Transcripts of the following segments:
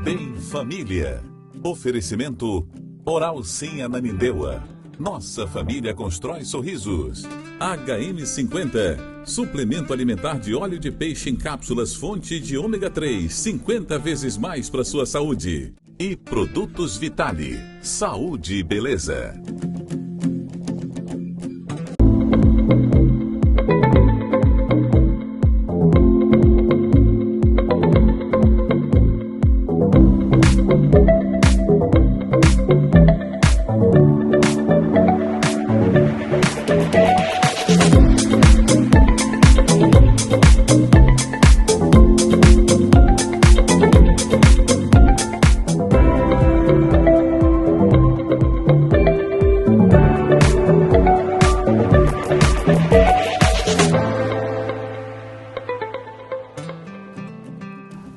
Bem Família. Oferecimento Oral Sim Ananindeua. Nossa família constrói sorrisos. HM50. Suplemento alimentar de óleo de peixe em cápsulas fonte de ômega 3. 50 vezes mais para sua saúde. E Produtos Vitale. Saúde e beleza.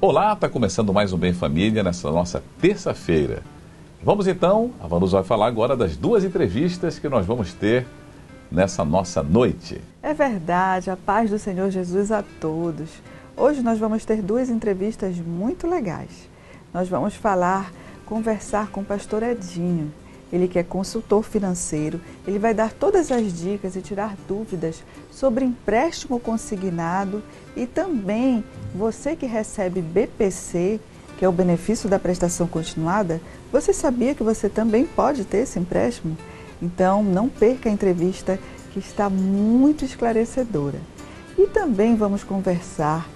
Olá, está começando mais um Bem Família nessa nossa terça-feira. Vamos então, a Vanusa vai falar agora das duas entrevistas que nós vamos ter nessa nossa noite. É verdade, a paz do Senhor Jesus a todos. Hoje nós vamos ter duas entrevistas muito legais. Nós vamos conversar com o pastor Edinho. Ele que é consultor financeiro, ele vai dar todas as dicas e tirar dúvidas sobre empréstimo consignado e também você que recebe BPC, que é o benefício da prestação continuada, você sabia que você também pode ter esse empréstimo? Então não perca a entrevista que está muito esclarecedora. E também vamos conversar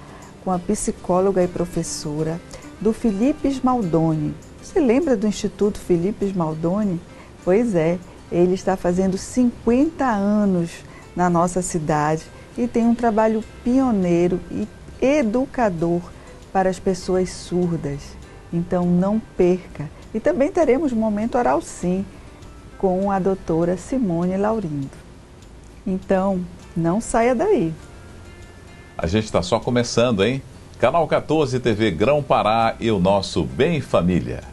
com a psicóloga e professora do Felipe Smaldoni. Você lembra do Instituto Felipe Smaldoni? Pois é, ele está fazendo 50 anos na nossa cidade e tem um trabalho pioneiro e educador para as pessoas surdas. Então não perca. E também teremos um momento Oral Sim com a doutora Simone Laurindo. Então não saia daí. A gente está só começando, hein? Canal 14 TV Grão-Pará e o nosso Bem Família.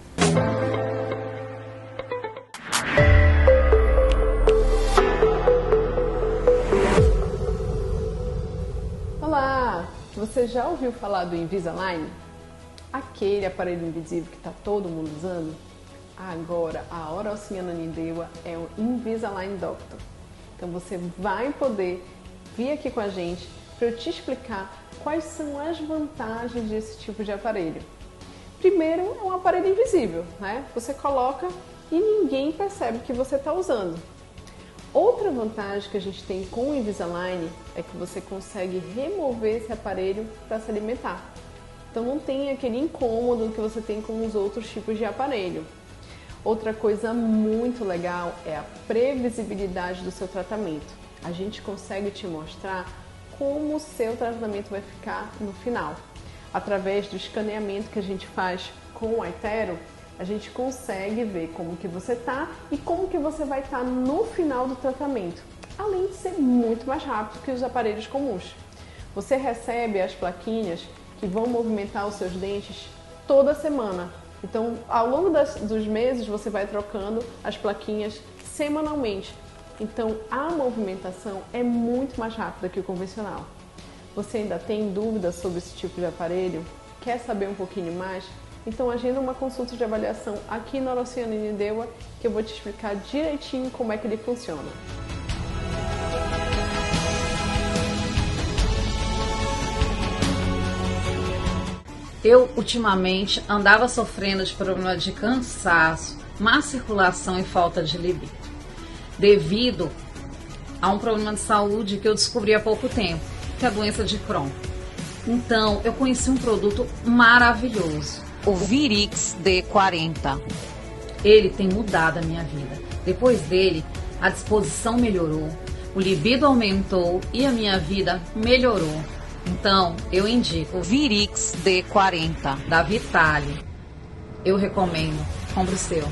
Olá! Você já ouviu falar do Invisalign? Aquele aparelho invisível que está todo mundo usando? Agora a Oral Sim Ananindeua é o Invisalign Doctor. Então você vai poder vir aqui com a gente para eu te explicar quais são as vantagens desse tipo de aparelho. Primeiro, é um aparelho invisível, né? Você coloca e ninguém percebe que você está usando. Outra vantagem que a gente tem com o Invisalign é que você consegue remover esse aparelho para se alimentar. Então não tem aquele incômodo que você tem com os outros tipos de aparelho. Outra coisa muito legal é a previsibilidade do seu tratamento. A gente consegue te mostrar como o seu tratamento vai ficar no final. Através do escaneamento que a gente faz com o iTero, a gente consegue ver como que você está e como que você vai estar no final do tratamento, além de ser muito mais rápido que os aparelhos comuns. Você recebe as plaquinhas que vão movimentar os seus dentes toda semana. Então, ao longo dos meses, você vai trocando as plaquinhas semanalmente. Então, a movimentação é muito mais rápida que o convencional. Você ainda tem dúvidas sobre esse tipo de aparelho? Quer saber um pouquinho mais? Então agenda uma consulta de avaliação aqui na Oral Sim Ananindeua que eu vou te explicar direitinho como é que ele funciona. Eu ultimamente andava sofrendo de problemas de cansaço, má circulação e falta de libido, devido a um problema de saúde que eu descobri há pouco tempo, que é a doença de Crohn. Então, eu conheci um produto maravilhoso, o Virix D40. Ele tem mudado a minha vida. Depois dele, a disposição melhorou, o libido aumentou e a minha vida melhorou. Então, eu indico o Virix D40 da Vitale. Eu recomendo. Compre o seu.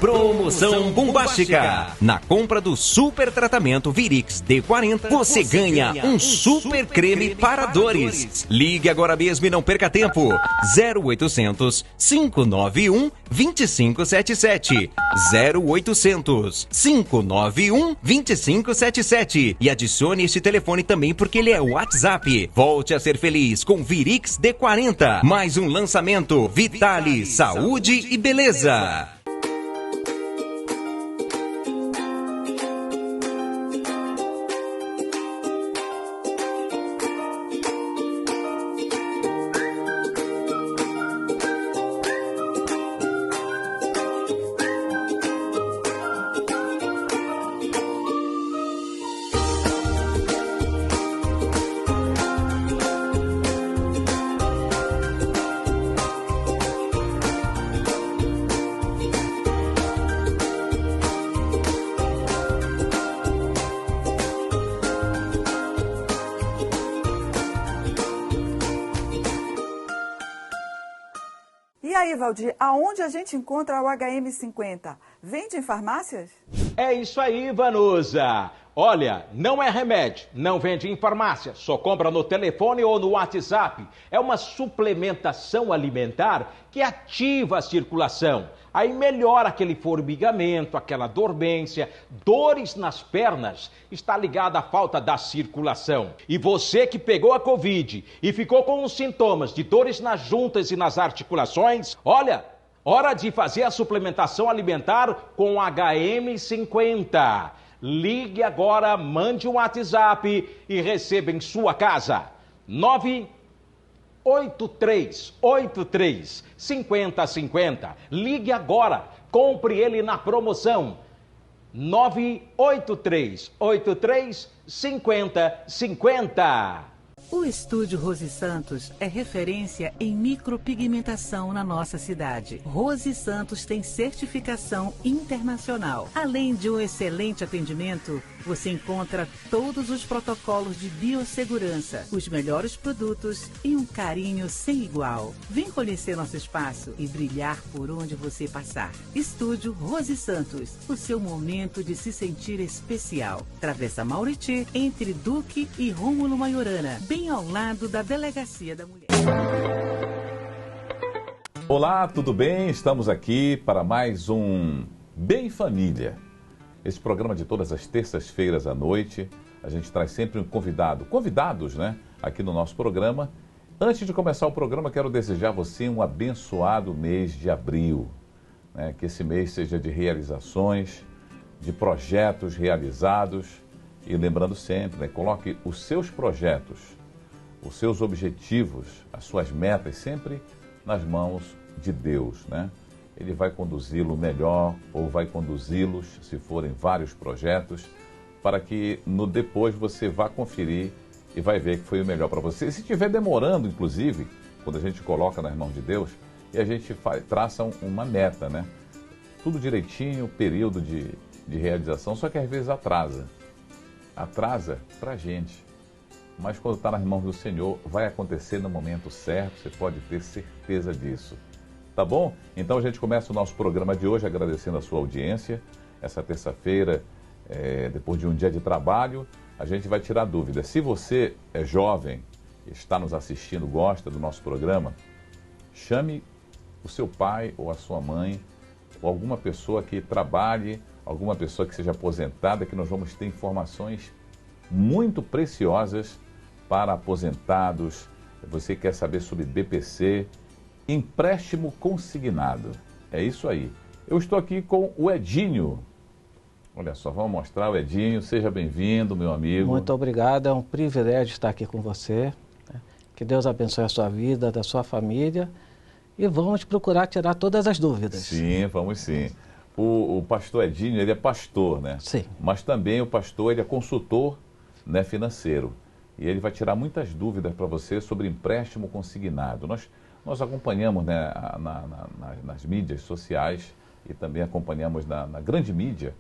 Promoção bombástica! Na compra do super tratamento Virix D40, você ganha um super creme para dores. Ligue agora mesmo e não perca tempo. 0800 591 2577. 0800 591 2577. E adicione este telefone também porque ele é o WhatsApp. Volte a ser feliz com Virix D40. Mais um lançamento Vitale, Saúde e Beleza. E aí, Valdir, aonde a gente encontra o HM50? Vende em farmácias? É isso aí, Vanusa. Olha, não é remédio, não vende em farmácia, só compra no telefone ou no WhatsApp. É uma suplementação alimentar que ativa a circulação. Aí melhora aquele formigamento, aquela dormência, dores nas pernas. Está ligada à falta da circulação. E você que pegou a Covid e ficou com os sintomas de dores nas juntas e nas articulações, olha, hora de fazer a suplementação alimentar com HM50. Ligue agora, mande um WhatsApp e receba em sua casa. 98383 5050. Ligue agora, compre ele na promoção. 98383 5050. O Estúdio Rose Santos é referência em micropigmentação na nossa cidade. Rose Santos tem certificação internacional. Além de um excelente atendimento, você encontra todos os protocolos de biossegurança, os melhores produtos e um carinho sem igual. Vem conhecer nosso espaço e brilhar por onde você passar. Estúdio Rose Santos, o seu momento de se sentir especial. Travessa Mauriti, entre Duque e Rômulo Maiorana, bem ao lado da Delegacia da Mulher. Olá, tudo bem? Estamos aqui para mais um Bem Família. Esse programa de todas as terças-feiras à noite, a gente traz sempre um convidados, né, aqui no nosso programa. Antes de começar o programa, quero desejar a você um abençoado mês de abril, né, que esse mês seja de realizações, de projetos realizados e lembrando sempre, né, coloque os seus projetos, os seus objetivos, as suas metas sempre nas mãos de Deus, né? Ele vai conduzi-lo melhor ou vai conduzi-los, se forem vários projetos, para que no depois você vá conferir e vai ver que foi o melhor para você. E se estiver demorando, inclusive, quando a gente coloca nas mãos de Deus, e a gente traça uma meta, né? Tudo direitinho, período de realização, só que às vezes atrasa. Atrasa para a gente. Mas quando está nas mãos do Senhor, vai acontecer no momento certo, você pode ter certeza disso. Tá bom? Então a gente começa o nosso programa de hoje agradecendo a sua audiência. Essa terça-feira, depois de um dia de trabalho, a gente vai tirar dúvidas. Se você é jovem, está nos assistindo, gosta do nosso programa, chame o seu pai ou a sua mãe, ou alguma pessoa que trabalhe, alguma pessoa que seja aposentada, que nós vamos ter informações muito preciosas para aposentados. Você quer saber sobre BPC, empréstimo consignado. É isso aí. Eu estou aqui com o Edinho. Olha só, vamos mostrar o Edinho. Seja bem-vindo, meu amigo. Muito obrigado, é um privilégio estar aqui com você. Que Deus abençoe a sua vida, da sua família. E vamos procurar tirar todas as dúvidas. Sim, vamos sim. O pastor Edinho, ele é pastor, né? Sim. Mas também o pastor, ele é consultor, né, financeiro. E ele vai tirar muitas dúvidas para você sobre empréstimo consignado. Nós acompanhamos, né, nas mídias sociais e também acompanhamos na grande mídia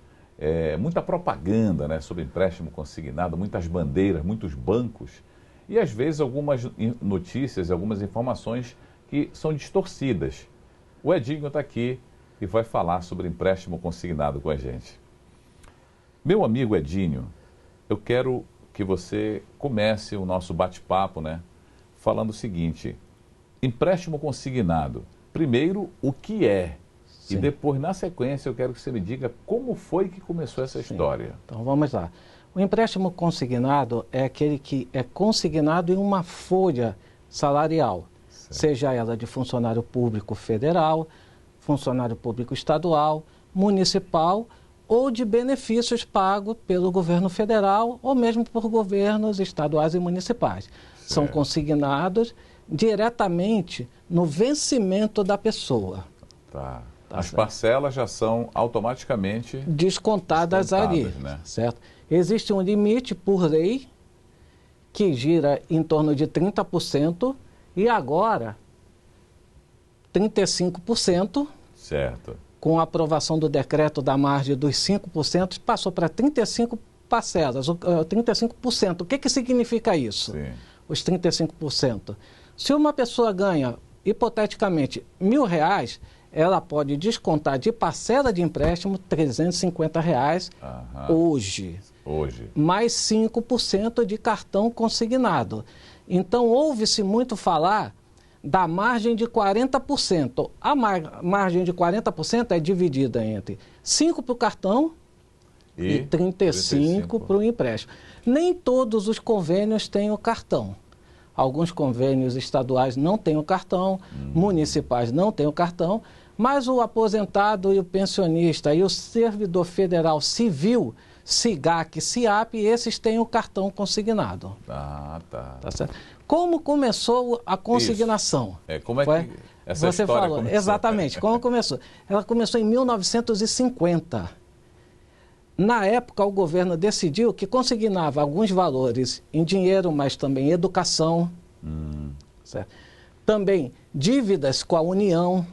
muita propaganda, né, sobre empréstimo consignado, muitas bandeiras, muitos bancos e às vezes algumas notícias, algumas informações que são distorcidas. O Edinho está aqui que vai falar sobre empréstimo consignado com a gente. Meu amigo Edinho, eu quero que você comece o nosso bate-papo, né, falando o seguinte: empréstimo consignado. Primeiro, o que é? Sim. E depois, na sequência, eu quero que você me diga como foi que começou essa história. Então, vamos lá. O empréstimo consignado é aquele que é consignado em uma folha salarial, seja ela de funcionário público federal, funcionário público estadual, municipal ou de benefícios pagos pelo governo federal ou mesmo por governos estaduais e municipais. Certo. São consignados diretamente no vencimento da pessoa. Tá. As parcelas já são automaticamente descontadas ali, né? Certo? Existe um limite por lei que gira em torno de 30% e agora 35%. Certo. Com a aprovação do decreto da margem dos 5%, passou para 35 parcelas, 35%. O que significa isso? Sim. Os 35%. Se uma pessoa ganha, hipoteticamente, R$1.000, ela pode descontar de parcela de empréstimo R$350 hoje. Mais 5% de cartão consignado. Então, ouve-se muito falar da margem de 40%. A margem de 40% é dividida entre 5% para o cartão e 35% para o empréstimo. Nem todos os convênios têm o cartão. Alguns convênios estaduais não têm o cartão, municipais não têm o cartão, mas o aposentado e o pensionista e o servidor federal civil, SIGAC, SIAP, esses têm o cartão consignado. Tá certo? Como começou a consignação? Como é que essa Você história falou, começou? Exatamente, como começou? Ela começou em 1950. Na época, o governo decidiu que consignava alguns valores em dinheiro, mas também educação, certo? Também dívidas com a União,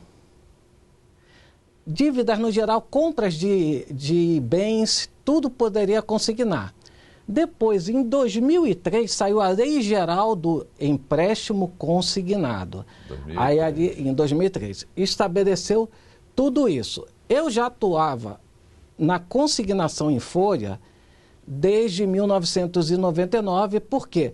dívidas no geral, compras de bens, tudo poderia consignar. Depois, em 2003, saiu a Lei Geral do Empréstimo Consignado. Aí, em 2003, estabeleceu tudo isso. Eu já atuava na consignação em folha desde 1999, porque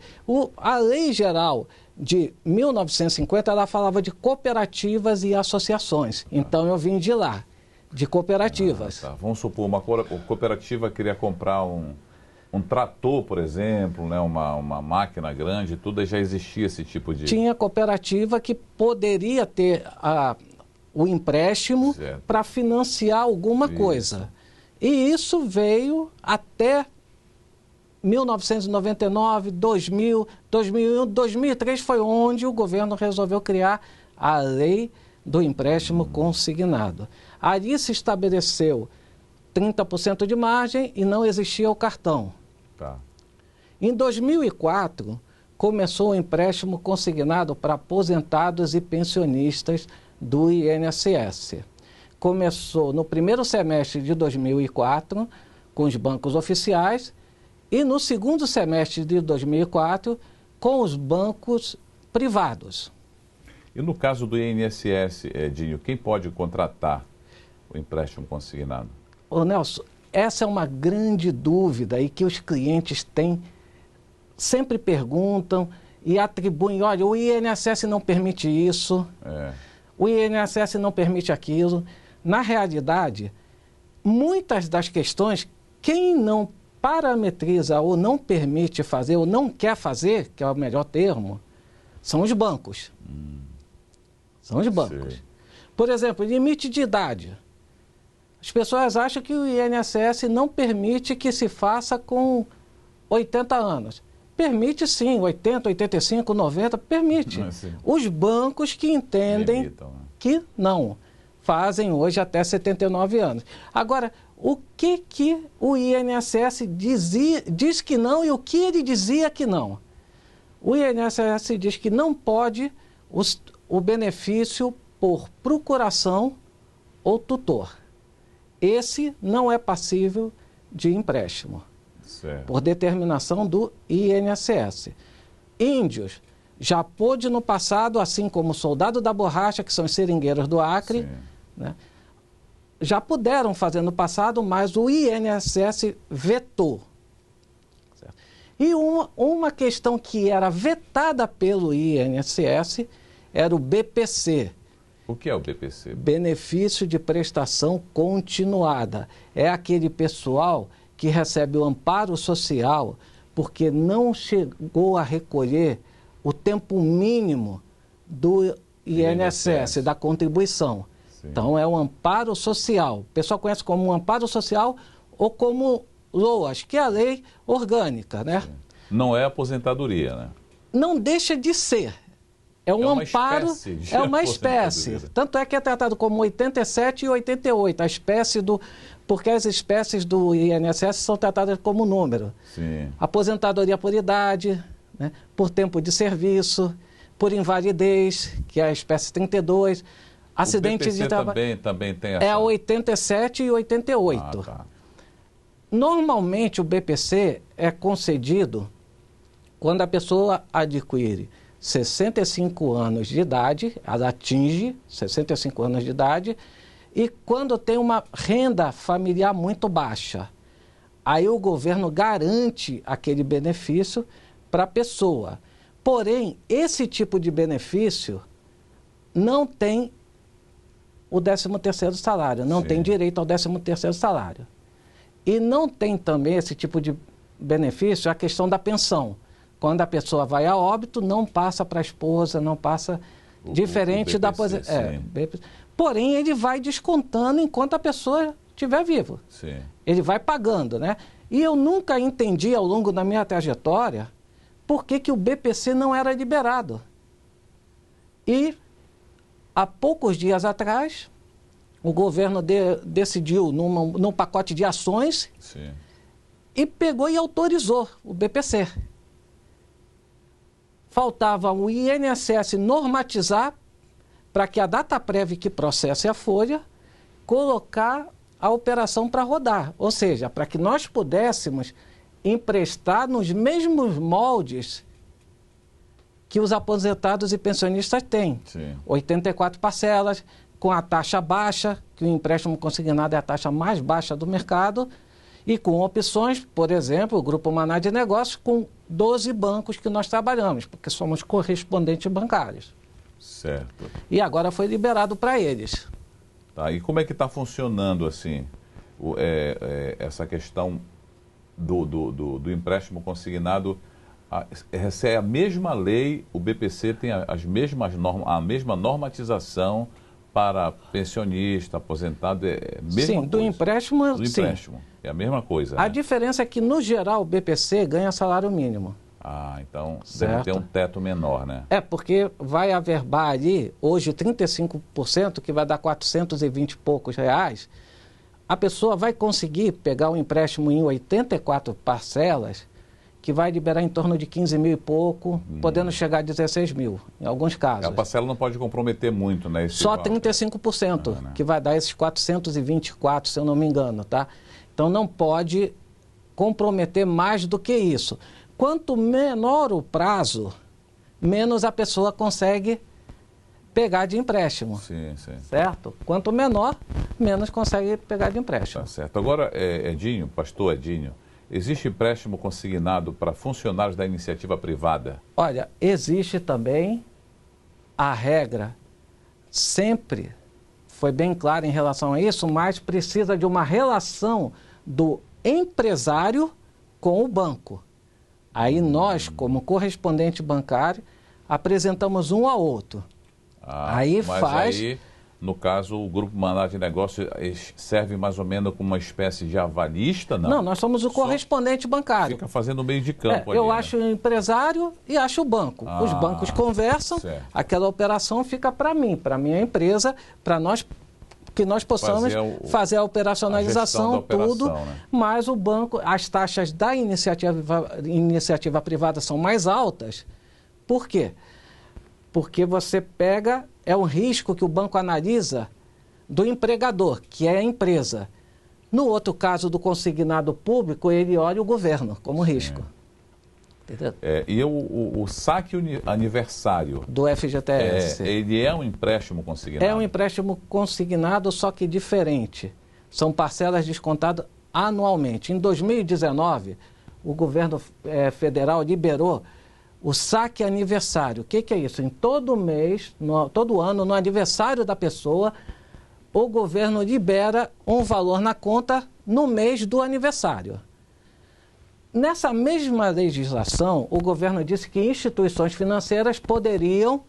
a Lei Geral de 1950, ela falava de cooperativas e associações. Então, eu vim de lá, de cooperativas. Vamos supor, uma cooperativa queria comprar um trator, por exemplo, né, uma máquina grande, tudo, já existia esse tipo de... Tinha cooperativa que poderia ter o empréstimo para financiar alguma coisa. E isso veio até 1999, 2000, 2001, 2003 foi onde o governo resolveu criar a Lei do Empréstimo Consignado. Ali se estabeleceu 30% de margem e não existia o cartão. Em 2004, começou o empréstimo consignado para aposentados e pensionistas do INSS. Começou no primeiro semestre de 2004 com os bancos oficiais e no segundo semestre de 2004 com os bancos privados. E no caso do INSS, Edinho, quem pode contratar o empréstimo consignado? Ô Nelson, essa é uma grande dúvida e que os clientes têm, sempre perguntam e atribuem, olha, o INSS não permite isso, o INSS não permite aquilo. Na realidade, muitas das questões, quem não parametriza ou não permite fazer ou não quer fazer, que é o melhor termo, são os bancos. São os bancos. Por exemplo, limite de idade. As pessoas acham que o INSS não permite que se faça com 80 anos. Permite sim, 80, 85, 90, permite. Os bancos que entendem que não, fazem hoje até 79 anos. Agora, o que o INSS diz que não e o que ele dizia que não? O INSS diz que não pode o benefício por procuração ou tutor. Esse não é passível de empréstimo, por determinação do INSS. Índios já pôde no passado, assim como o soldado da borracha, que são os seringueiros do Acre, né? já puderam fazer no passado, mas o INSS vetou. Certo? E uma questão que era vetada pelo INSS era o BPC. O que é o BPC? Benefício de prestação continuada. É aquele pessoal que recebe o amparo social porque não chegou a recolher o tempo mínimo do INSS, da contribuição. Sim. Então, é o amparo social. O pessoal conhece como um amparo social ou como LOAS, que é a lei orgânica, né? Sim. Não é aposentadoria, né? Não deixa de ser. É um amparo, é uma espécie. Tanto é que é tratado como 87 e 88, a espécie do... Porque as espécies do INSS são tratadas como número. Sim. Aposentadoria por idade, né? Por tempo de serviço, por invalidez, que é a espécie 32, acidente de trabalho. Também tem essa... É a 87 e 88. Tá. Normalmente o BPC é concedido quando a pessoa adquire 65 anos de idade, ela atinge 65 anos de idade, e quando tem uma renda familiar muito baixa. Aí o governo garante aquele benefício para a pessoa. Porém, esse tipo de benefício não tem o 13º salário, não tem direito ao 13º salário. E não tem também esse tipo de benefício a questão da pensão. Quando a pessoa vai a óbito, não passa para a esposa, não passa diferente da aposentadoria. Porém, ele vai descontando enquanto a pessoa estiver viva. Sim. Ele vai pagando, né? E eu nunca entendi ao longo da minha trajetória por que o BPC não era liberado. E há poucos dias atrás, o governo decidiu num pacote de ações e pegou e autorizou o BPC. Faltava o INSS normatizar para que a Dataprev que processe a folha colocar a operação para rodar. Ou seja, para que nós pudéssemos emprestar nos mesmos moldes que os aposentados e pensionistas têm. 84 parcelas, com a taxa baixa, que o empréstimo consignado é a taxa mais baixa do mercado, e com opções, por exemplo, o Grupo Maná de Negócios, com 12 bancos que nós trabalhamos, porque somos correspondentes bancários. Certo. E agora foi liberado para eles. Tá, e como é que está funcionando assim essa questão do empréstimo consignado? Essa é a mesma lei, o BPC tem a mesma normatização para pensionista, aposentado, sim, do empréstimo, do empréstimo. É a mesma coisa. A diferença é que, no geral, o BPC ganha salário mínimo. Ah, então deve ter um teto menor, né? É, porque vai averbar ali, hoje, 35%, que vai dar 420 e poucos reais. A pessoa vai conseguir pegar um empréstimo em 84 parcelas, que vai liberar em torno de 15 mil e pouco, podendo chegar a 16 mil, em alguns casos. A parcela não pode comprometer muito, né? Só 35%, que vai dar esses 424, se eu não me engano, tá? Então não pode comprometer mais do que isso. Quanto menor o prazo, menos a pessoa consegue pegar de empréstimo. Sim. Certo? Quanto menor, menos consegue pegar de empréstimo. Tá certo. Agora, Edinho, pastor Edinho, existe empréstimo consignado para funcionários da iniciativa privada? Olha, existe também. A regra sempre foi bem clara em relação a isso, mas precisa de uma relação do empresário com o banco. Aí nós, como correspondente bancário, apresentamos um ao outro. Aí, no caso, o Grupo Maná de Negócios serve mais ou menos como uma espécie de avalista, não? Não, nós somos o correspondente bancário. Fica fazendo meio de campo ali, eu acho o empresário e acho o banco. Os bancos conversam, aquela operação fica para mim, para a minha empresa, para nós, que nós possamos fazer a operacionalização, tudo, né? Mas o banco, as taxas da iniciativa privada são mais altas. Por quê? Porque você pega, é um risco que o banco analisa do empregador, que é a empresa. No outro caso do consignado público, ele olha o governo como risco. Entendeu? E o saque aniversário do FGTS, ele é um empréstimo consignado? É um empréstimo consignado, só que diferente. São parcelas descontadas anualmente. Em 2019, o governo federal liberou o saque aniversário. O que é isso? Em todo mês, todo ano, no aniversário da pessoa, o governo libera um valor na conta no mês do aniversário. Nessa mesma legislação, o governo disse que instituições financeiras poderiam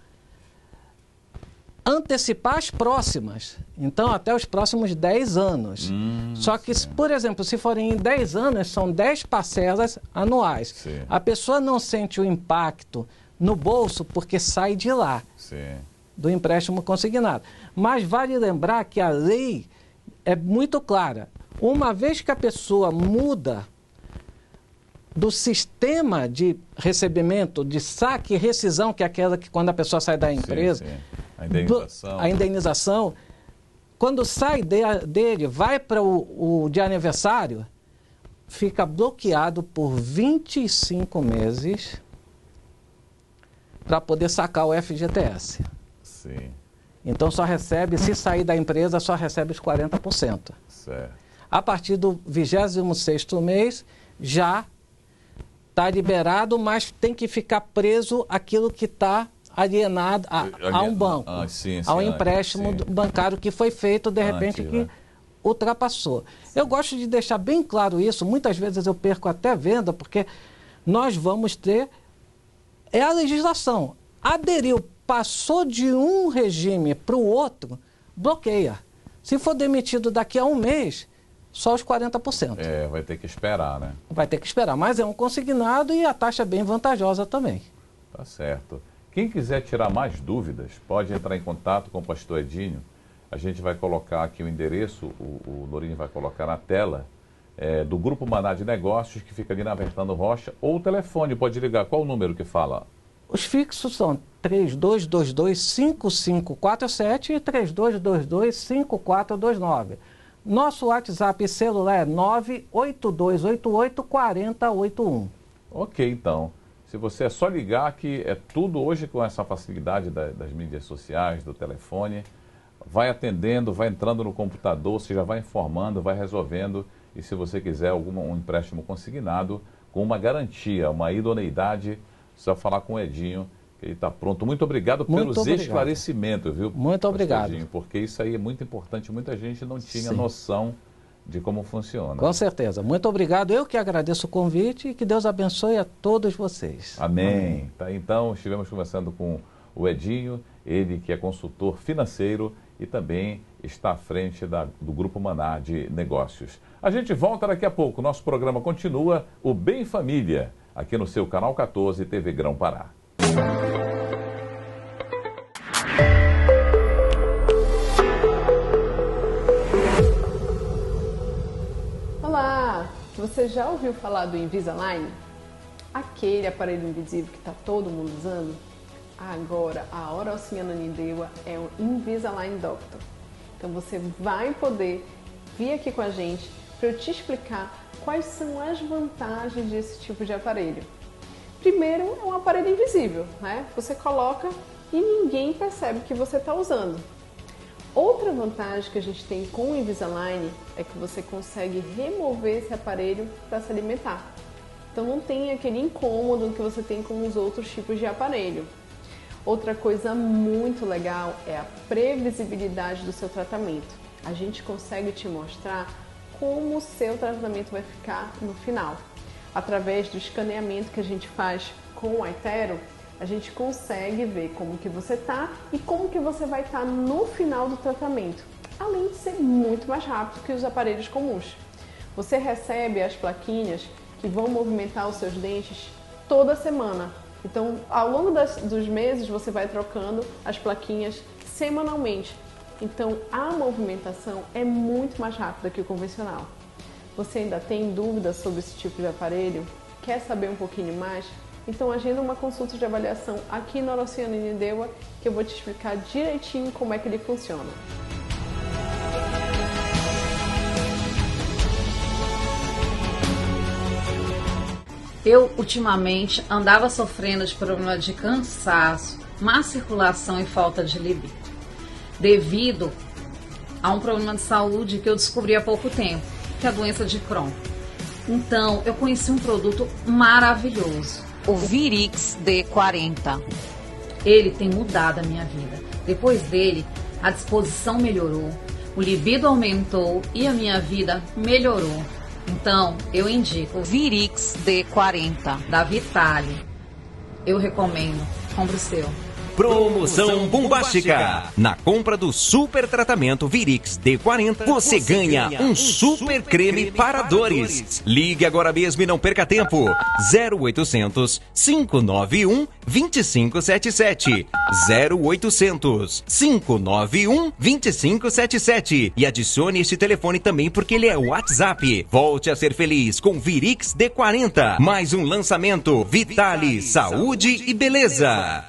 antecipar as próximas. Então, até os próximos 10 anos. Só que, por exemplo, se forem em 10 anos, são 10 parcelas anuais. Sim. A pessoa não sente o impacto no bolso porque sai de lá, do empréstimo consignado. Mas vale lembrar que a lei é muito clara. Uma vez que a pessoa muda do sistema de recebimento, de saque e rescisão, que é aquela que quando a pessoa sai da empresa, a indenização, quando sai dele, vai para o de aniversário, fica bloqueado por 25 meses para poder sacar o FGTS. Sim. Então só recebe, se sair da empresa, só recebe os 40%. Certo. A partir do 26º mês, já está liberado, mas tem que ficar preso aquilo que está alienado a um banco, ao empréstimo bancário que foi feito, de repente, que ultrapassou. Eu gosto de deixar bem claro isso, muitas vezes eu perco até venda, porque nós vamos ter, a legislação, aderiu, passou de um regime para o outro, bloqueia. Se for demitido daqui a um mês, só os 40%. Vai ter que esperar, né? Vai ter que esperar, mas é um consignado e a taxa é bem vantajosa também. Tá certo. Quem quiser tirar mais dúvidas, pode entrar em contato com o pastor Edinho. A gente vai colocar aqui o endereço, o Lourinho vai colocar na tela, do Grupo Maná de Negócios, que fica ali na Bertando Rocha, ou o telefone, pode ligar. Qual o número que fala? Os fixos são 3222-5547 e 3222-5429. Nosso WhatsApp celular é 98288-4081. Ok, então. Se você é só ligar, que é tudo hoje com essa facilidade das mídias sociais, do telefone, vai atendendo, vai entrando no computador, você já vai informando, vai resolvendo. E se você quiser um empréstimo consignado, com uma garantia, uma idoneidade, só falar com o Edinho, que ele está pronto. Muito obrigado pelos esclarecimentos, viu? Muito obrigado. Edinho, porque isso aí é muito importante, muita gente não tinha noção de como funciona. Com certeza. Muito obrigado. Eu que agradeço o convite e que Deus abençoe a todos vocês. Amém. Tá, então, estivemos conversando com o Edinho, ele que é consultor financeiro e também está à frente do Grupo Maná de Negócios. A gente volta daqui a pouco. Nosso programa continua, o Bem Família, aqui no seu Canal 14, TV Grão Pará. Olá! Você já ouviu falar do Invisalign? Aquele aparelho invisível que está todo mundo usando? Agora, a Hora Oceana Nindewa é o Invisalign Doctor. Então você vai poder vir aqui com a gente para eu te explicar quais são as vantagens desse tipo de aparelho. Primeiro, é um aparelho invisível, né? Você coloca e ninguém percebe que você está usando. Outra vantagem que a gente tem com o Invisalign é que você consegue remover esse aparelho para se alimentar. Então não tem aquele incômodo que você tem com os outros tipos de aparelho. Outra coisa muito legal é a previsibilidade do seu tratamento. A gente consegue te mostrar como o seu tratamento vai ficar no final. Através do escaneamento que a gente faz com o iTero, a gente consegue ver como que você está e como que você vai estar no final do tratamento, além de ser muito mais rápido que os aparelhos comuns. Você recebe as plaquinhas que vão movimentar os seus dentes toda semana. Então, ao longo dos meses, você vai trocando as plaquinhas semanalmente. Então, a movimentação é muito mais rápida que o convencional. Você ainda tem dúvidas sobre esse tipo de aparelho? Quer saber um pouquinho mais? Então agenda uma consulta de avaliação aqui na Hora Oceana Nindewa, que eu vou te explicar direitinho como é que ele funciona. Eu, ultimamente, andava sofrendo de problema de cansaço, má circulação e falta de libido, devido a um problema de saúde que eu descobri há pouco tempo, que é a doença de Crohn. Então, eu conheci um produto maravilhoso, o Virix D40. Ele tem mudado a minha vida. Depois dele, a disposição melhorou, o libido aumentou e a minha vida melhorou. Então, eu indico o Virix D40 da Vitale. Eu recomendo. Compre o seu. Promoção bombástica! Na compra do super tratamento Virix D40, você ganha um super creme para dores. Ligue agora mesmo e não perca tempo. 0800 591 2577. 0800 591 2577. E adicione este telefone também porque ele é o WhatsApp. Volte a ser feliz com Virix D40. Mais um lançamento Vitale, Saúde e Beleza.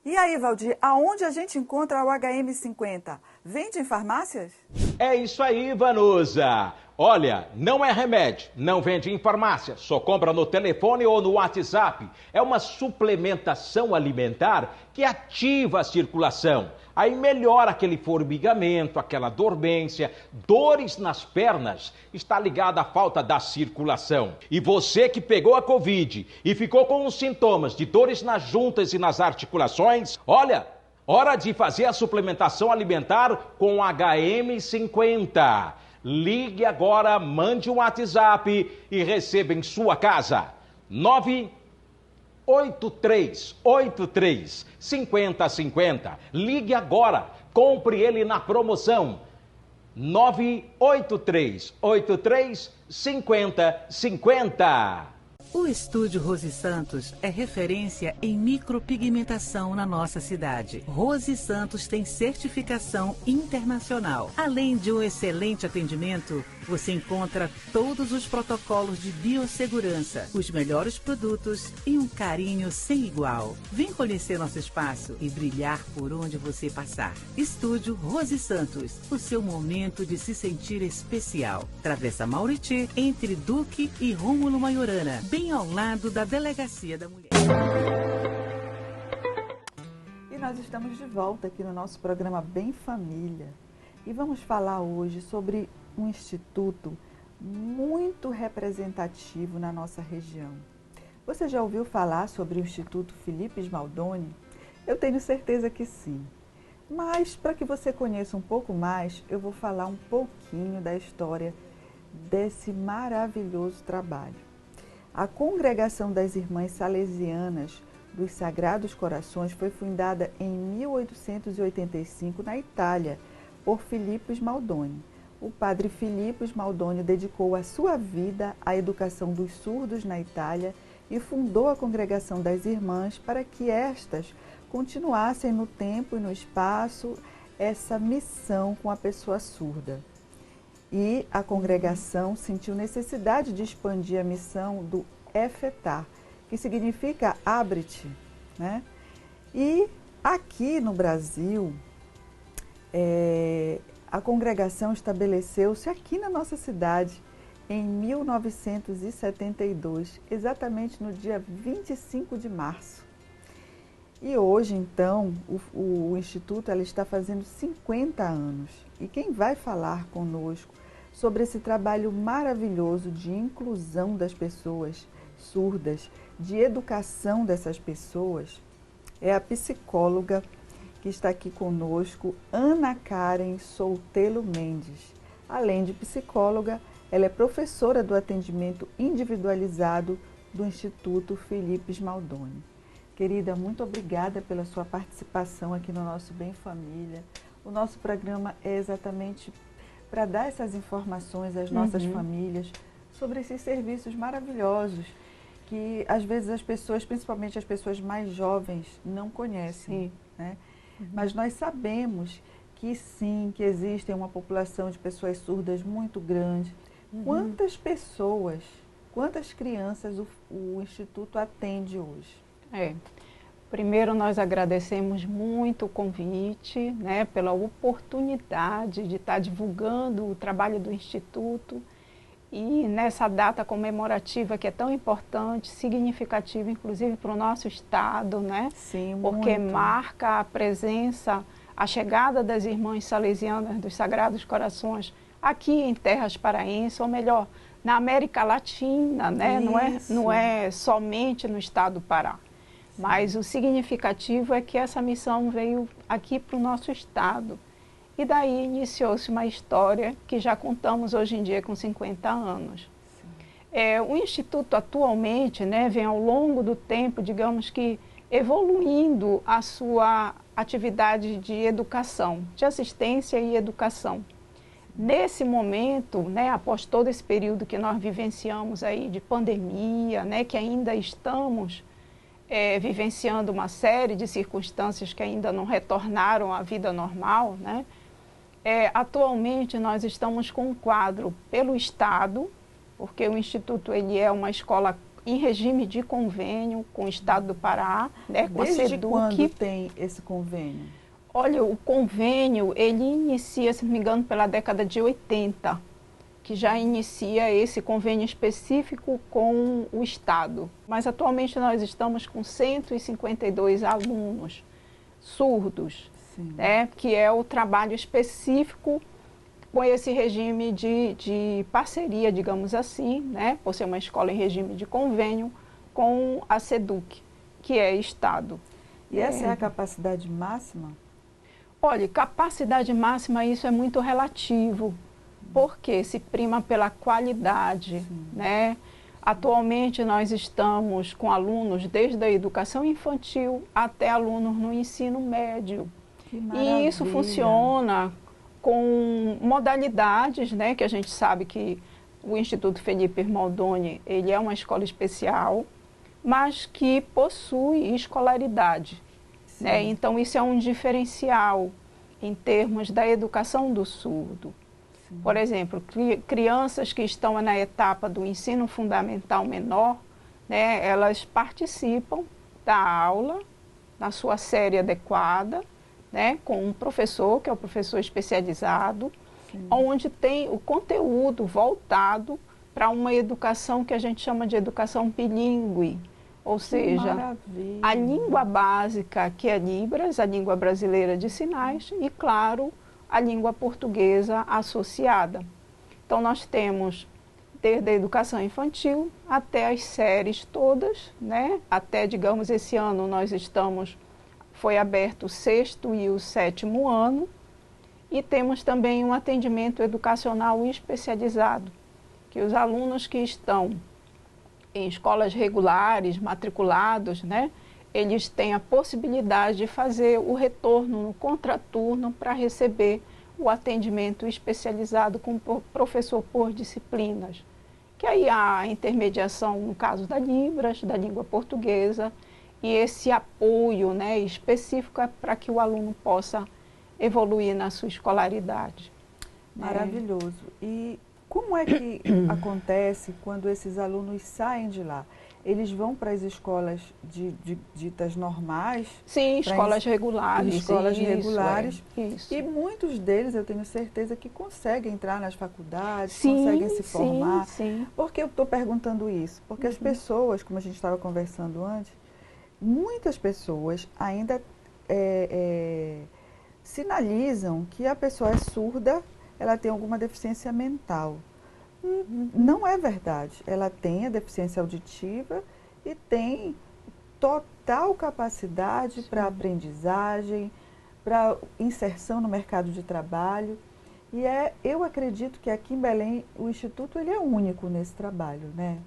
E aí, Valdir, aonde a gente encontra o HM50? Vende em farmácias? É isso aí, Vanusa. Olha, não é remédio, não vende em farmácia, só compra no telefone ou no WhatsApp. É uma suplementação alimentar que ativa a circulação. Aí melhora aquele formigamento, aquela dormência, dores nas pernas. Está ligada à falta da circulação. E você que pegou a Covid e ficou com os sintomas de dores nas juntas e nas articulações, olha, hora de fazer a suplementação alimentar com HM50. Ligue agora, mande um WhatsApp e receba em sua casa. 98383 5050. Ligue agora, compre ele na promoção. 98383 5050. O Estúdio Rose Santos é referência em micropigmentação na nossa cidade. Rose Santos tem certificação internacional. Além de um excelente atendimento, você encontra todos os protocolos de biossegurança, os melhores produtos e um carinho sem igual. Vem conhecer nosso espaço e brilhar por onde você passar. Estúdio Rose Santos, o seu momento de se sentir especial. Travessa Mauriti, entre Duque e Rômulo Maiorana, bem ao lado da Delegacia da Mulher. E nós estamos de volta aqui no nosso programa Bem Família. E vamos falar hoje sobre um instituto muito representativo na nossa região. Você já ouviu falar sobre o Instituto Felipe Smaldoni? Eu tenho certeza que sim. Mas, para que você conheça um pouco mais, eu vou falar um pouquinho da história desse maravilhoso trabalho. A Congregação das Irmãs Salesianas dos Sagrados Corações foi fundada em 1885 na Itália por Filippo Smaldoni. O padre Filippo Smaldoni dedicou a sua vida à educação dos surdos na Itália e fundou a Congregação das Irmãs para que estas continuassem no tempo e no espaço essa missão com a pessoa surda. E a congregação sentiu necessidade de expandir a missão do Efetá, que significa abre-te, né? E aqui no Brasil, a congregação estabeleceu-se aqui na nossa cidade em 1972, exatamente no dia 25 de março. E hoje, então, o Instituto ela está fazendo 50 anos. E quem vai falar conosco sobre esse trabalho maravilhoso de inclusão das pessoas surdas, de educação dessas pessoas, é a psicóloga que está aqui conosco, Ana Karen Soutelo Mendes. Além de psicóloga, ela é professora do atendimento individualizado do Instituto Felipe Smaldoni. Querida, muito obrigada pela sua participação aqui no nosso Bem Família. O nosso programa é exatamente para dar essas informações às nossas famílias sobre esses serviços maravilhosos que às vezes as pessoas, principalmente as pessoas mais jovens, não conhecem, né? Mas nós sabemos que sim, que existe uma população de pessoas surdas muito grande. Quantas pessoas, quantas crianças o Instituto atende hoje? Primeiro nós agradecemos muito o convite, né, pela oportunidade de estar divulgando o trabalho do Instituto e nessa data comemorativa que é tão importante, significativa inclusive para o nosso estado, né? Sim, porque muito. marca a presença, a chegada das irmãs salesianas dos Sagrados Corações aqui em terras paraenses, ou melhor, na América Latina, né? Não é somente no estado do Pará. Mas o significativo é que essa missão veio aqui para o nosso estado. E daí iniciou-se uma história que já contamos hoje em dia com 50 anos. O Instituto atualmente, né, vem ao longo do tempo, digamos que, evoluindo a sua atividade de educação, de assistência e educação. Nesse momento, né, após todo esse período que nós vivenciamos aí de pandemia, né, que ainda estamos vivenciando uma série de circunstâncias que ainda não retornaram à vida normal, né? Atualmente nós estamos com um quadro pelo Estado, porque o Instituto ele é uma escola em regime de convênio com o Estado do Pará, né, com a SEDUC. Desde quando tem esse convênio? Olha, o convênio ele inicia, se não me engano, pela década de 80, que já inicia esse convênio específico com o Estado. Mas atualmente nós estamos com 152 alunos surdos, né, que é o trabalho específico com esse regime de parceria, digamos assim, né, por ser uma escola em regime de convênio com a SEDUC, que é Estado. E essa é a capacidade máxima? Olha, capacidade máxima, isso é muito relativo, porque se prima pela qualidade, né? Atualmente nós estamos com alunos desde a educação infantil até alunos no ensino médio. E isso funciona com modalidades, né? Que a gente sabe que o Instituto Felipe Irmaldoni, ele é uma escola especial, mas que possui escolaridade, né? Então isso é um diferencial em termos da educação do surdo. Por exemplo, crianças que estão na etapa do ensino fundamental menor, né, elas participam da aula, na sua série adequada, né, com um professor, que é o professor especializado, onde tem o conteúdo voltado para uma educação que a gente chama de educação bilíngue, ou seja, a língua básica, que é Libras, a língua brasileira de sinais, e, claro, a língua portuguesa associada. Então, nós temos desde a educação infantil até as séries todas, né? Até, digamos, esse ano foi aberto o 6º e o 7º ano, e temos também um atendimento educacional especializado, que os alunos que estão em escolas regulares, matriculados, né? Eles têm a possibilidade de fazer o retorno no contraturno para receber o atendimento especializado com o professor por disciplinas. Que aí há a intermediação, no caso da Libras, da língua portuguesa, e esse apoio, né, específico para que o aluno possa evoluir na sua escolaridade. Maravilhoso. E como é que acontece quando esses alunos saem de lá? Eles vão para as escolas ditas normais? Sim, escolas regulares. Escolas regulares. Isso. E muitos deles, eu tenho certeza, que conseguem entrar nas faculdades, conseguem se formar. Sim. Por que eu estou perguntando isso? Porque as pessoas, como a gente estava conversando antes, muitas pessoas ainda sinalizam que a pessoa é surda, ela tem alguma deficiência mental. Não é verdade. Ela tem a deficiência auditiva e tem total capacidade para aprendizagem, para inserção no mercado de trabalho. E eu acredito que aqui em Belém o Instituto ele é único nesse trabalho, né,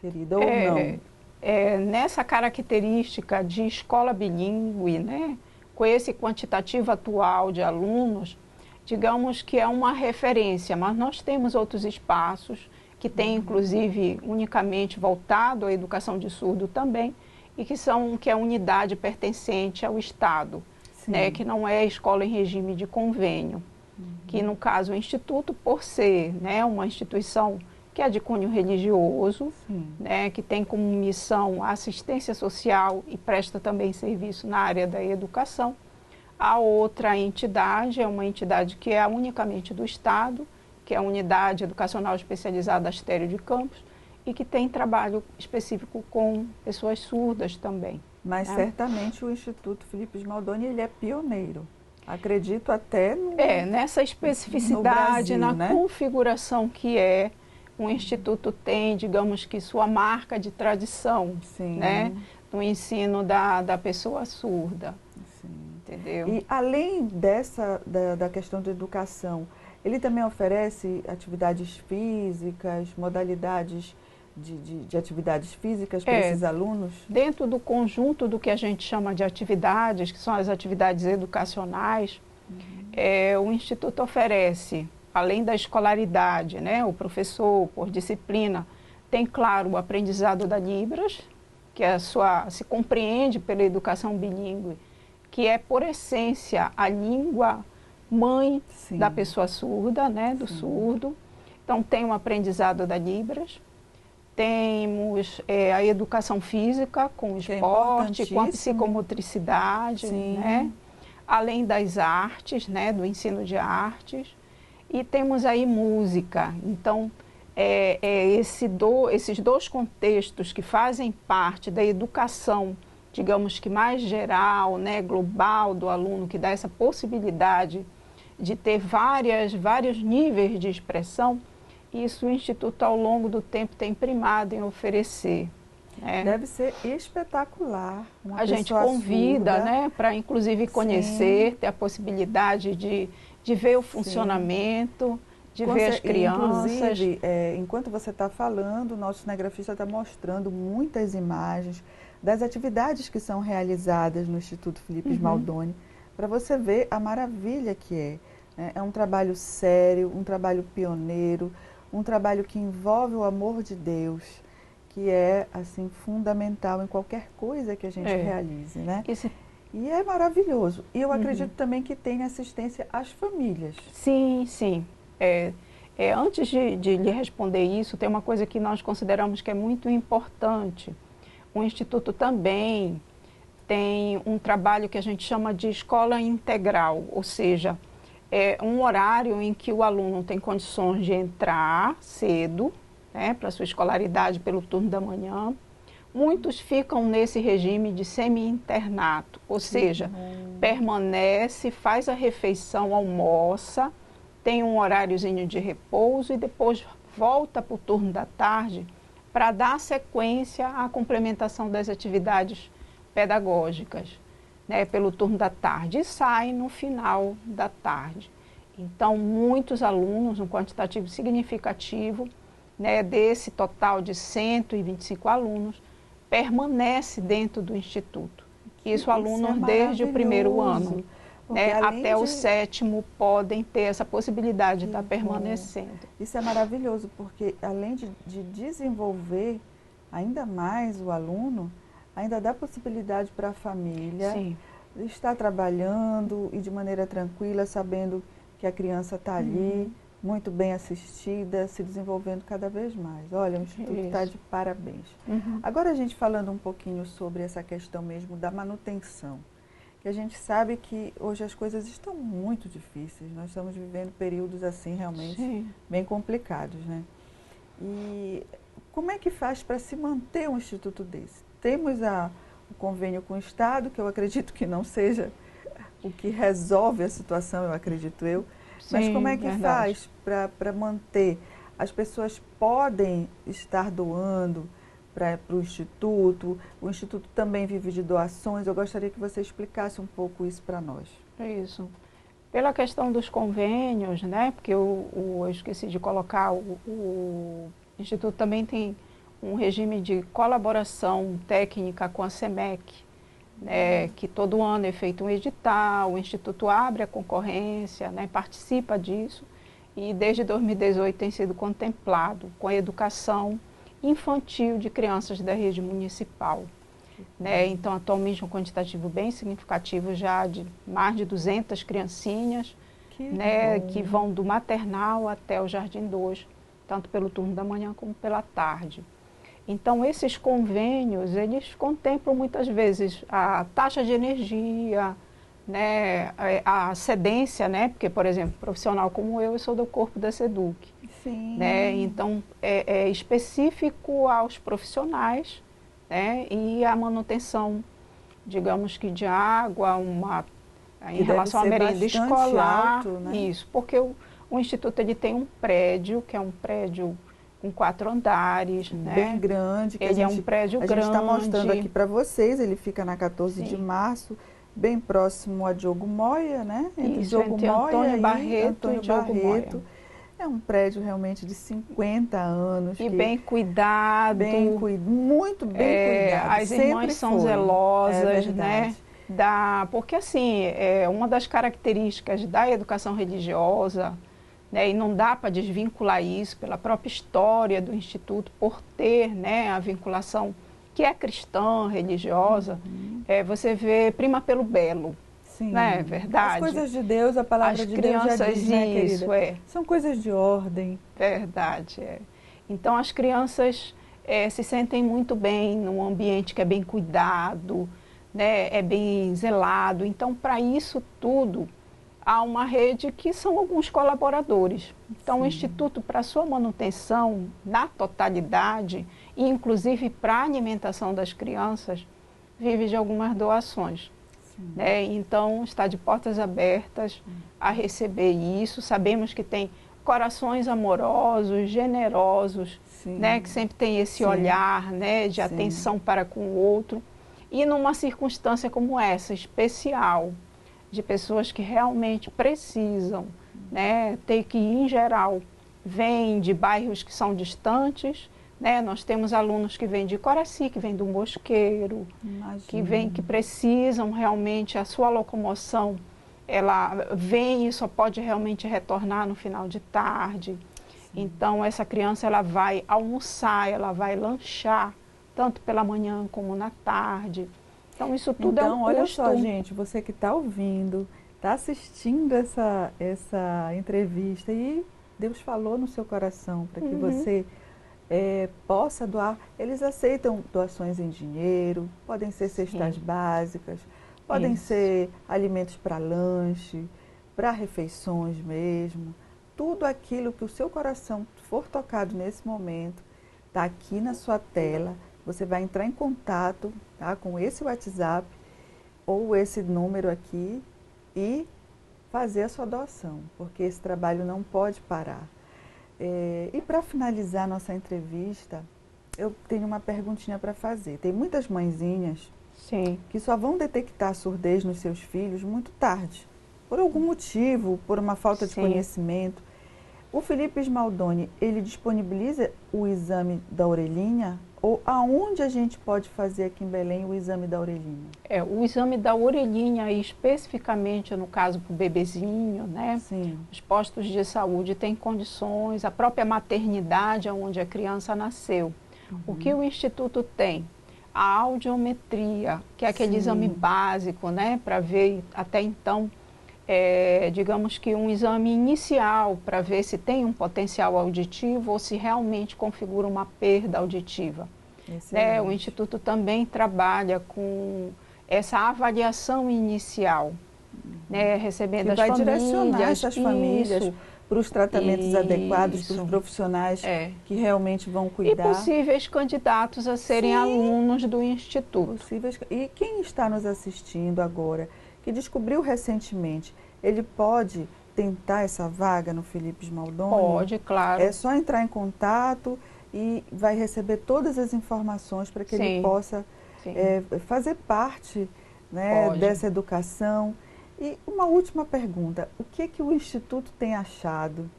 querida? Ou não? nessa característica de escola bilíngue, né, com esse quantitativo atual de alunos, digamos que é uma referência, mas nós temos outros espaços que têm, inclusive, unicamente voltado à educação de surdo também, e que é unidade pertencente ao Estado, né, que não é escola em regime de convênio, que no caso o Instituto, por ser, né, uma instituição que é de cunho religioso, né, que tem como missão a assistência social e presta também serviço na área da educação. A outra entidade é uma entidade que é unicamente do Estado, que é a Unidade Educacional Especializada Astério de Campos, e que tem trabalho específico com pessoas surdas também. Mas certamente o Instituto Felipe Smaldoni, ele é pioneiro. Acredito até nessa especificidade, no Brasil, na configuração que o Instituto tem, digamos que sua marca de tradição, né, no ensino da pessoa surda. Entendeu? E além da questão da educação, ele também oferece atividades físicas, modalidades de atividades físicas para esses alunos? Dentro do conjunto do que a gente chama de atividades, que são as atividades educacionais, o Instituto oferece, além da escolaridade, né, o professor, por disciplina, tem, claro, o aprendizado da Libras, que se compreende pela educação bilíngue, que é, por essência, a língua mãe da pessoa surda, né, do surdo. Então, tem o aprendizado da Libras, temos a educação física com o esporte, com a psicomotricidade, né, além das artes, né, do ensino de artes, e temos aí música. Então, esses dois contextos que fazem parte da educação, digamos que mais geral, né, global do aluno, que dá essa possibilidade de ter vários níveis de expressão, isso o Instituto ao longo do tempo tem primado em oferecer. Né? Deve ser espetacular. A gente convida, né, para inclusive conhecer, ter a possibilidade de ver o funcionamento, de ver as crianças. Inclusive, enquanto você está falando, o nosso cinegrafista está mostrando muitas imagens das atividades que são realizadas no Instituto Felipe Smaldoni, para você ver a maravilha que é. É um trabalho sério, um trabalho pioneiro, um trabalho que envolve o amor de Deus, que é assim fundamental em qualquer coisa que a gente realize, né? E é maravilhoso. E eu acredito também que tem assistência às famílias. Sim, sim. Antes de lhe responder isso, tem uma coisa que nós consideramos que é muito importante. O Instituto também tem um trabalho que a gente chama de escola integral, ou seja, é um horário em que o aluno tem condições de entrar cedo, né, para sua escolaridade pelo turno da manhã. Muitos ficam nesse regime de semi-internato, ou seja, permanece, faz a refeição, almoça, tem um horáriozinho de repouso e depois volta para o turno da tarde para dar sequência à complementação das atividades pedagógicas, né, pelo turno da tarde, e sai no final da tarde. Então, muitos alunos, um quantitativo significativo, né, desse total de 125 alunos, permanece dentro do Instituto. Isso alunos desde o primeiro ano, né, até o 7º podem ter essa possibilidade de estar permanecendo. Isso é maravilhoso, porque além de desenvolver ainda mais o aluno, ainda dá possibilidade para a família estar trabalhando e de maneira tranquila, sabendo que a criança está ali, muito bem assistida, se desenvolvendo cada vez mais. Olha, o Instituto está de parabéns. Agora a gente falando um pouquinho sobre essa questão mesmo da manutenção, que a gente sabe que hoje as coisas estão muito difíceis, nós estamos vivendo períodos assim realmente bem complicados, né? E como é que faz para se manter um instituto desse? Temos o convênio com o Estado, que eu acredito que não seja o que resolve a situação, eu acredito eu. Mas como é que faz para manter? As pessoas podem estar doando para o Instituto também vive de doações. Eu gostaria que você explicasse um pouco isso para nós. Isso. Pela questão dos convênios, né? Porque eu esqueci de colocar, o Instituto também tem um regime de colaboração técnica com a SEMEC, que todo ano é feito um edital, o Instituto abre a concorrência, né, participa disso, e desde 2018 tem sido contemplado com a educação infantil de crianças da rede municipal. Então, atualmente, um quantitativo bem significativo já de mais de 200 criancinhas, que vão do maternal até o Jardim 2, tanto pelo turno da manhã como pela tarde. Então, esses convênios, eles contemplam muitas vezes a taxa de energia, a cedência, porque, por exemplo, profissional como eu sou do corpo da SEDUC. Sim. Então, é específico aos profissionais, e a manutenção, digamos que de água, em relação à merenda escolar. Alto, né? Isso, porque o Instituto ele tem um prédio, que é um prédio com 4 andares. Bem grande. Que ele é um prédio grande. A gente está mostrando aqui para vocês, ele fica na 14 de março, bem próximo a Diogo Moia, né? Entre Antônio Barreto e Diogo Moia. É um prédio realmente de 50 anos. E bem cuidado. Muito bem cuidado. As irmãs são zelosas, porque assim, uma das características da educação religiosa, e não dá para desvincular isso pela própria história do Instituto, por ter a vinculação que é cristã, religiosa, você vê prima pelo belo. Sim. Não é verdade? As coisas de Deus, a palavra de Deus já diz, isso, querida? São coisas de ordem. Verdade, Então, as crianças se sentem muito bem num ambiente que é bem cuidado, é bem zelado. Então, para isso tudo, há uma rede que são alguns colaboradores. Então, o Instituto, para sua manutenção na totalidade, e inclusive para a alimentação das crianças, vive de algumas doações. Então, está de portas abertas a receber isso. Sabemos que tem corações amorosos, generosos, que sempre tem esse olhar de atenção para com o outro. E numa circunstância como essa, especial, de pessoas que realmente precisam, ter que, em geral, vêm de bairros que são distantes. Nós temos alunos que vêm de Coraci, que vêm do Mosqueiro, que precisam realmente, a sua locomoção, ela vem e só pode realmente retornar no final de tarde. Então, essa criança ela vai almoçar, ela vai lanchar, tanto pela manhã como na tarde. Então, isso tudo é um custo. Olha só, gente, você que está ouvindo, está assistindo essa entrevista e Deus falou no seu coração para que você possa doar. Eles aceitam doações em dinheiro, podem ser cestas básicas, podem ser alimentos para lanche, para refeições mesmo. Tudo aquilo que o seu coração for tocado nesse momento, está aqui na sua tela. Você vai entrar em contato com esse WhatsApp ou esse número aqui e fazer a sua doação, porque esse trabalho não pode parar. E para finalizar nossa entrevista, eu tenho uma perguntinha para fazer. Tem muitas mãezinhas que só vão detectar a surdez nos seus filhos muito tarde, por algum motivo, por uma falta de conhecimento. O Felipe Smaldoni, ele disponibiliza o exame da orelhinha? Ou aonde a gente pode fazer aqui em Belém o exame da orelhinha? O exame da orelhinha, especificamente no caso para o bebezinho, os postos de saúde têm condições, a própria maternidade onde a criança nasceu. O que o Instituto tem? A audiometria, que é aquele exame básico, para ver até então, digamos que um exame inicial para ver se tem um potencial auditivo ou se realmente configura uma perda auditiva. O Instituto também trabalha com essa avaliação inicial, recebendo as famílias. Que vai direcionar essas famílias para os tratamentos adequados, para os profissionais que realmente vão cuidar. E possíveis candidatos a serem alunos do Instituto. E quem está nos assistindo agora, que descobriu recentemente, ele pode tentar essa vaga no Felipe Smaldoni? Pode, claro. É só entrar em contato e vai receber todas as informações para que ele possa fazer parte dessa educação. E uma última pergunta, o que o Instituto tem achado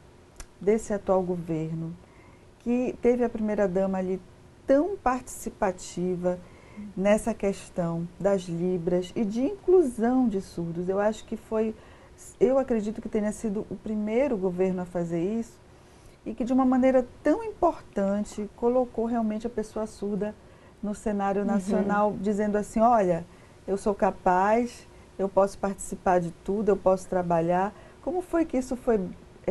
desse atual governo, que teve a primeira-dama ali tão participativa nessa questão das Libras e de inclusão de surdos. Eu acredito que tenha sido o primeiro governo a fazer isso e que de uma maneira tão importante colocou realmente a pessoa surda no cenário nacional, dizendo assim, olha, eu sou capaz, eu posso participar de tudo, eu posso trabalhar. Como foi que isso foi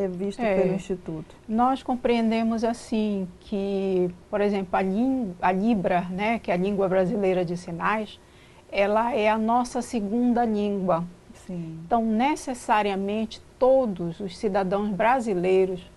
visto pelo Instituto? Nós compreendemos assim que, por exemplo, a Libra, né, que é a língua brasileira de sinais, ela é a nossa segunda língua. Sim. Então, necessariamente, todos os cidadãos brasileiros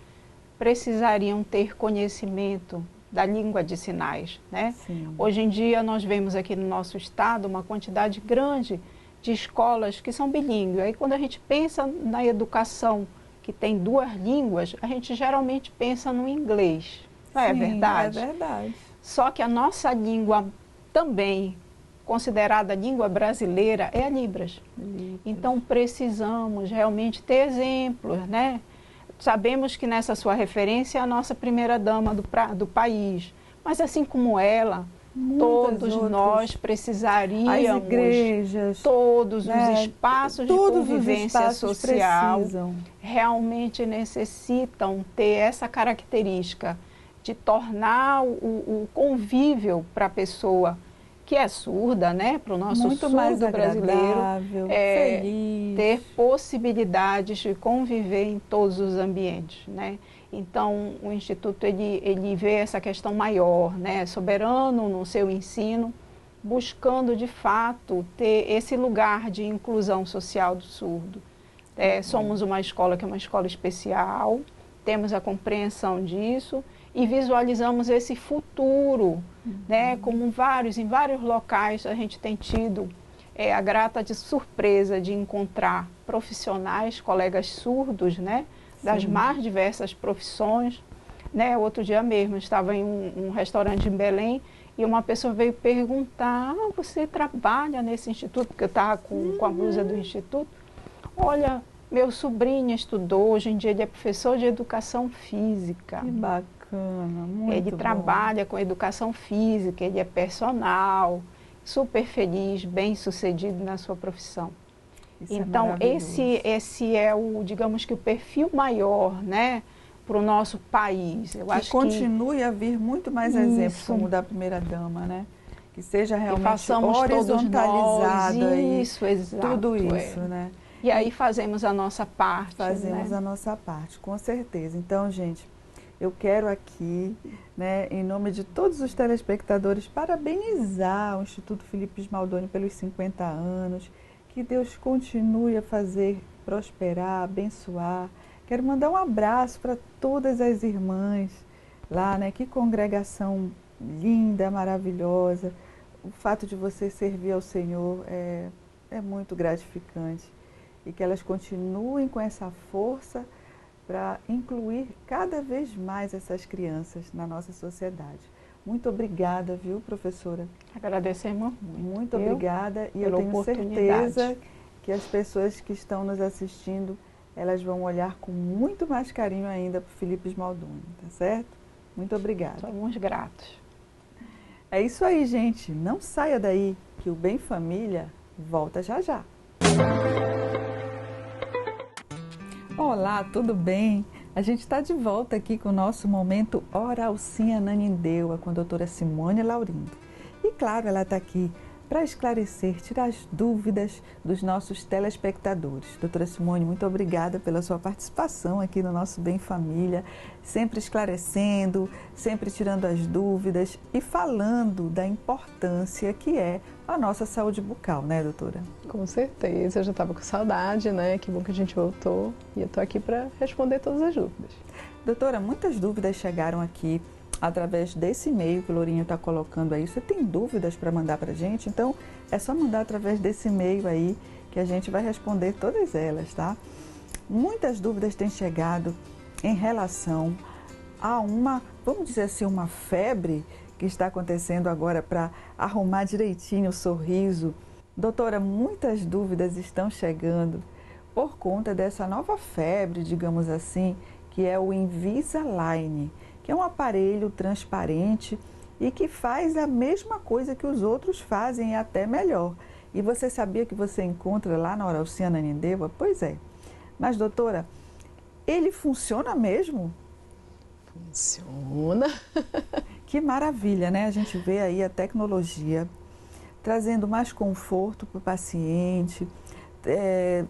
precisariam ter conhecimento da língua de sinais, né? Sim. Hoje em dia, nós vemos aqui no nosso estado uma quantidade grande de escolas que são bilíngues. Aí, quando a gente pensa na educação que tem duas línguas, a gente geralmente pensa no inglês. Não é verdade? É verdade. Só que a nossa língua também, considerada língua brasileira, é a Libras. Então, precisamos realmente ter exemplos, né? Sabemos que nessa sua referência é a nossa primeira-dama do país. Mas assim como ela, todos nós precisaríamos, as igrejas, todos né, os espaços de convivência social realmente necessitam ter essa característica de tornar o convívio para a pessoa que é surda, né, para o nosso muito surdo mais brasileiro, feliz, ter possibilidades de conviver em todos os ambientes, né? Então, o Instituto ele vê essa questão maior, né, soberano no seu ensino, buscando de fato ter esse lugar de inclusão social do surdo. Somos uma escola que é uma escola especial, temos a compreensão disso e visualizamos esse futuro, né, como em vários locais a gente tem tido a grata de surpresa de encontrar profissionais, colegas surdos, né, das mais diversas profissões, né? Outro dia mesmo estava em um restaurante em Belém e uma pessoa veio perguntar, você trabalha nesse instituto? Porque eu estava com a blusa do instituto. Olha, meu sobrinho estudou, hoje em dia ele é professor de educação física. Que bacana, muito Ele trabalha com educação física, ele é personal, super feliz, bem sucedido na sua profissão. Então, esse é o, digamos que o perfil maior, né, para o nosso país. Eu acho que continue a vir muito mais exemplos, como o da primeira-dama, né? Que seja realmente horizontalizado isso, exato, tudo isso, né? E aí fazemos a nossa parte. Fazemos a nossa parte, com certeza. Então, gente, eu quero aqui, né, em nome de todos os telespectadores, parabenizar o Instituto Felipe Smaldoni pelos 50 anos. Que Deus continue a fazer prosperar, abençoar. Quero mandar um abraço para todas as irmãs lá, né? Que congregação linda, maravilhosa. O fato de você servir ao Senhor é muito gratificante. E que elas continuem com essa força para incluir cada vez mais essas crianças na nossa sociedade. Muito obrigada, viu, professora? Agradecemos muito. Muito obrigada e eu tenho certeza que as pessoas que estão nos assistindo, elas vão olhar com muito mais carinho ainda para o Felipe Smaldoni, tá certo? Muito obrigada. Somos gratos. É isso aí, gente. Não saia daí, que o Bem Família volta já já. Olá, tudo bem? A gente está de volta aqui com o nosso momento Ora Alcinha Nanindeua com a doutora Simone Laurindo. E claro, ela está aqui para esclarecer, tirar as dúvidas dos nossos telespectadores. Doutora Simone, muito obrigada pela sua participação aqui no nosso Bem Família, sempre esclarecendo, sempre tirando as dúvidas e falando da importância que é a nossa saúde bucal, né, doutora? Com certeza, eu já estava com saudade, né? Que bom que a gente voltou e eu estou aqui para responder todas as dúvidas. Doutora, muitas dúvidas chegaram aqui através desse e-mail que o Lourinho está colocando aí. Você tem dúvidas para mandar para a gente? Então, é só mandar através desse e-mail aí que a gente vai responder todas elas, tá? Muitas dúvidas têm chegado em relação a vamos dizer assim, uma febre que está acontecendo agora para arrumar direitinho o sorriso. Doutora, muitas dúvidas estão chegando por conta dessa nova febre, digamos assim, que é o Invisalign, que é um aparelho transparente e que faz a mesma coisa que os outros fazem e até melhor. E você sabia que você encontra lá na Oral-Cim Ananindeua? Pois é. Mas, doutora, ele funciona mesmo? Funciona. Que maravilha, né? A gente vê aí a tecnologia trazendo mais conforto para o paciente,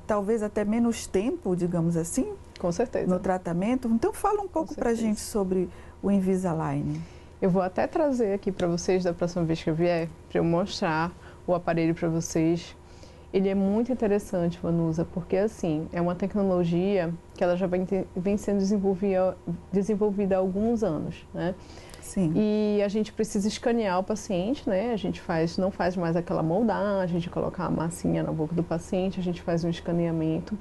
talvez até menos tempo, digamos assim. Com certeza. No tratamento. Então, fala um pouco para a gente sobre o Invisalign. Eu vou até trazer aqui para vocês, da próxima vez que eu vier, para eu mostrar o aparelho para vocês. Ele é muito interessante, Vanusa, porque assim, é uma tecnologia que ela já vem sendo desenvolvida há alguns anos, né? Sim. E a gente precisa escanear o paciente, né? A gente não faz mais aquela moldagem de colocar a massinha na boca do paciente, a gente faz um escaneamento.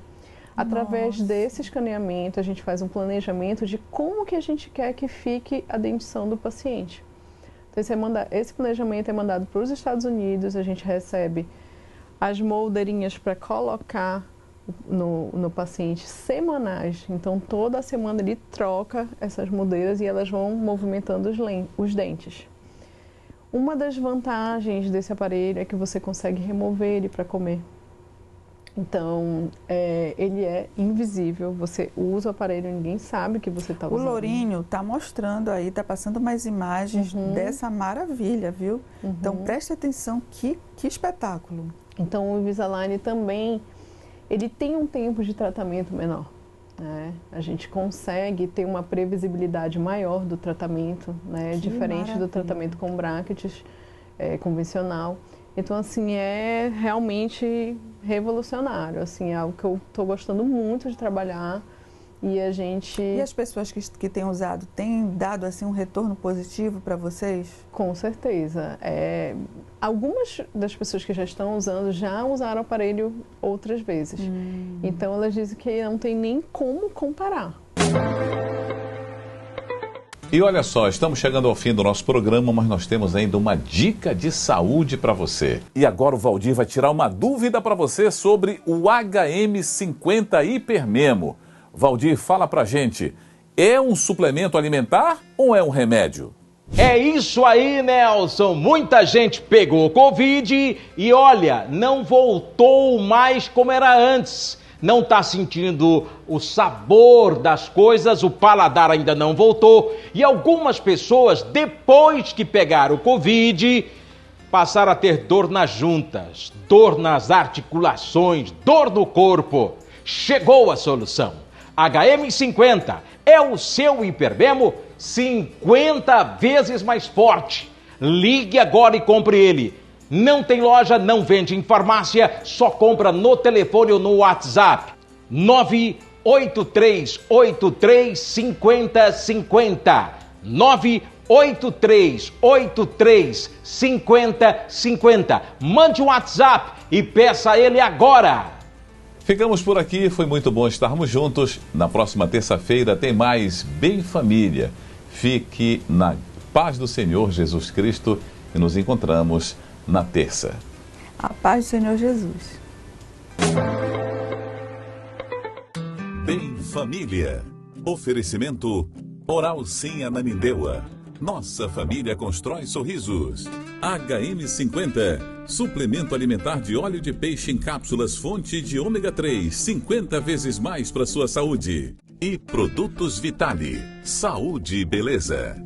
Através desse escaneamento, a gente faz um planejamento de como que a gente quer que fique a dentição do paciente. Então, esse planejamento é mandado para os Estados Unidos, a gente recebe as moldeirinhas para colocar no paciente semanais. Então, toda semana ele troca essas moldeiras e elas vão movimentando os dentes. Uma das vantagens desse aparelho é que você consegue remover ele para comer. Então, ele é invisível, você usa o aparelho, ninguém sabe que você está usando. O Lourinho está mostrando aí, está passando mais imagens dessa maravilha, viu? Então, preste atenção, que espetáculo. Então, o Invisalign também, ele tem um tempo de tratamento menor, né? A gente consegue ter uma previsibilidade maior do tratamento, né? Diferente do tratamento com brackets convencional. Então, assim, é realmente revolucionário, assim, é algo que eu estou gostando muito de trabalhar e a gente... E as pessoas que têm usado, têm dado, assim, um retorno positivo para vocês? Com certeza. Algumas das pessoas que já estão usando já usaram o aparelho outras vezes. Então, elas dizem que não tem nem como comparar. E olha só, estamos chegando ao fim do nosso programa, mas nós temos ainda uma dica de saúde para você. E agora o Valdir vai tirar uma dúvida para você sobre o HM50 Hipermemo. Valdir, fala pra gente, é um suplemento alimentar ou é um remédio? É isso aí, Nelson. Muita gente pegou Covid e olha, não voltou mais como era antes. Não está sentindo o sabor das coisas, o paladar ainda não voltou. E algumas pessoas, depois que pegaram o Covid, passaram a ter dor nas juntas, dor nas articulações, dor no corpo. Chegou a solução. HM50 é o seu Hipermemo 50 vezes mais forte. Ligue agora e compre ele. Não tem loja, não vende em farmácia, só compra no telefone ou no WhatsApp. 983835050. 983835050. Mande um WhatsApp e peça ele agora. Ficamos por aqui, foi muito bom estarmos juntos. Na próxima terça-feira tem mais Bem Família. Fique na paz do Senhor Jesus Cristo e nos encontramos na terça. A paz do Senhor Jesus. Bem Família. Oferecimento Oral-Cim Ananindeua. Nossa família constrói sorrisos. HM50. Suplemento alimentar de óleo de peixe em cápsulas fonte de ômega 3. 50 vezes mais para sua saúde. E Produtos Vitale. Saúde e beleza.